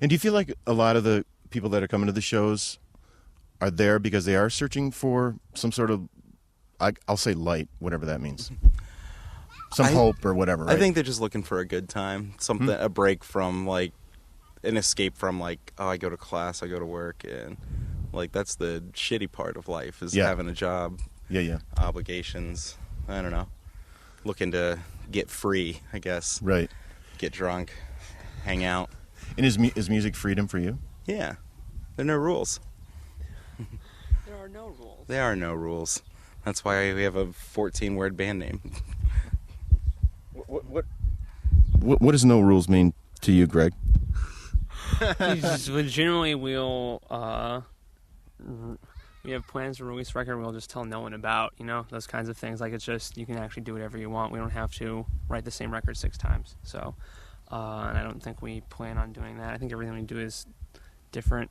And do you feel like a lot of the people that are coming to the shows are there because they are searching for some sort of, I'll say light, whatever that means. Some hope or whatever, right? I think they're just looking for a good time, something, a break from, like, an escape from, like, oh, I go to class, I go to work, and, like, that's the shitty part of life is having a job. Yeah. Obligations. I don't know. Looking to get free, I guess. Right. Get drunk, hang out. And is music freedom for you? Yeah. There are no rules. There are no rules. There are no rules. That's why we have a 14-word band name. What does no rules mean to you, Greg? Legitimately, we have plans to release a record we'll just tell no one about, those kinds of things. Like, it's just, you can actually do whatever you want. We don't have to write the same record 6 times. So, and I don't think we plan on doing that. I think everything we do is different.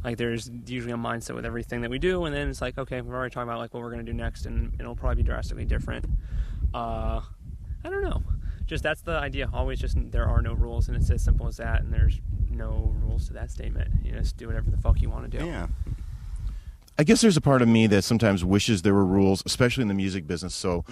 Like, there's usually a mindset with everything that we do, and then it's like, okay, we're already talking about, like, what we're going to do next, and it'll probably be drastically different. I don't know. Just, that's the idea. Always just, there are no rules, and it's as simple as that, and there's no rules to that statement. You just do whatever the fuck you want to do. Yeah. I guess there's a part of me that sometimes wishes there were rules, especially in the music business. So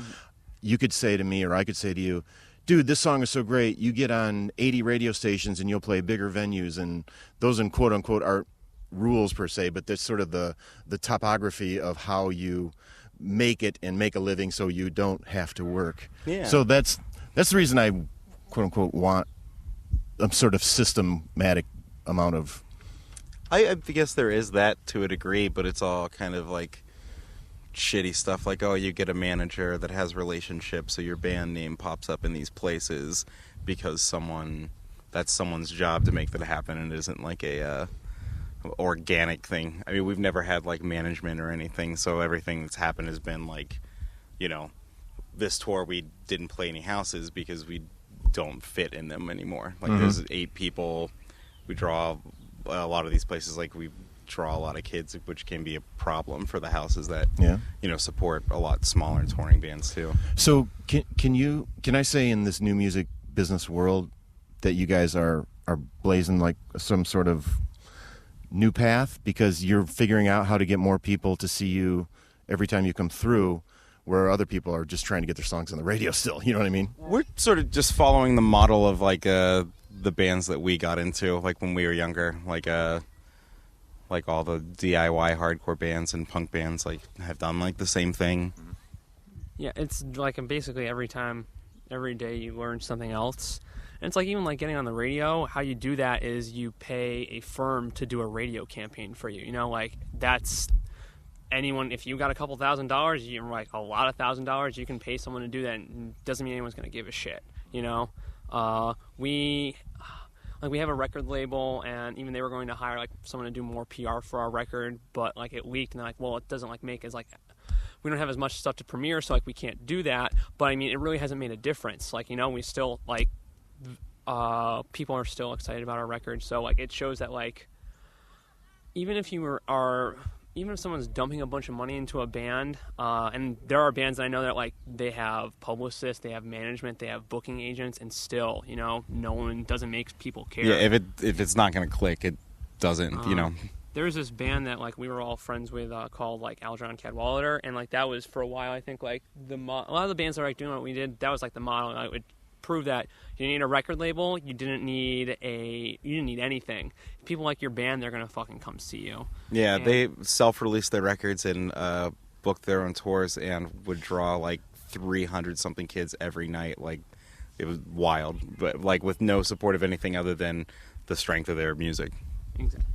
you could say to me, or I could say to you, dude, this song is so great. You get on 80 radio stations and you'll play bigger venues, and those, in quote unquote, aren't rules per se, but that's sort of the topography of how you make it and make a living so you don't have to work. Yeah. So that's the reason I, quote unquote, want a sort of systematic amount of... I guess there is that to a degree, but it's all kind of like shitty stuff. Like, oh, you get a manager that has relationships, so your band name pops up in these places because that's someone's job to make that happen, and it isn't like a organic thing. I mean, we've never had like management or anything, so everything that's happened has been like, this tour we didn't play any houses because we don't fit in them anymore. Like, there's 8 people. We draw a lot of these places, like, we draw a lot of kids, which can be a problem for the houses that support a lot smaller touring bands too. So can I say, in this new music business world, that you guys are blazing like some sort of new path, because you're figuring out how to get more people to see you every time you come through, where other people are just trying to get their songs on the radio still, you know what I mean? We're sort of just following the model of like the bands that we got into, like when we were younger, like all the DIY hardcore bands and punk bands, like, have done like the same thing. Yeah, it's like basically every day you learn something else. And it's like, even like getting on the radio, how you do that is you pay a firm to do a radio campaign for you. Like, that's anyone, if you got a couple $1,000s, you're like a lot of $1,000, you can pay someone to do that, and doesn't mean anyone's going to give a shit, We have a record label, and even they were going to hire like someone to do more PR for our record, but like it leaked, and they're like, well, it doesn't like make as like, we don't have as much stuff to premiere, so like we can't do that. But I mean, it really hasn't made a difference. Like, we still like, people are still excited about our record. So like, it shows that like, even if someone's dumping a bunch of money into a band, and there are bands that I know that like they have publicists, they have management, they have booking agents, and still, no one doesn't make people care. Yeah, if it's not going to click, it doesn't. There was this band that like we were all friends with called like Algernon Cadwallader, and like that was for a while. I think like a lot of the bands that are like doing what we did, that was like the model. And I would prove that you didn't need a record label, you didn't need anything. If people like your band, they're gonna fucking come see you. Yeah, they self-released their records and booked their own tours and would draw like 300 something kids every night. Like, it was wild, but like with no support of anything other than the strength of their music. Exactly.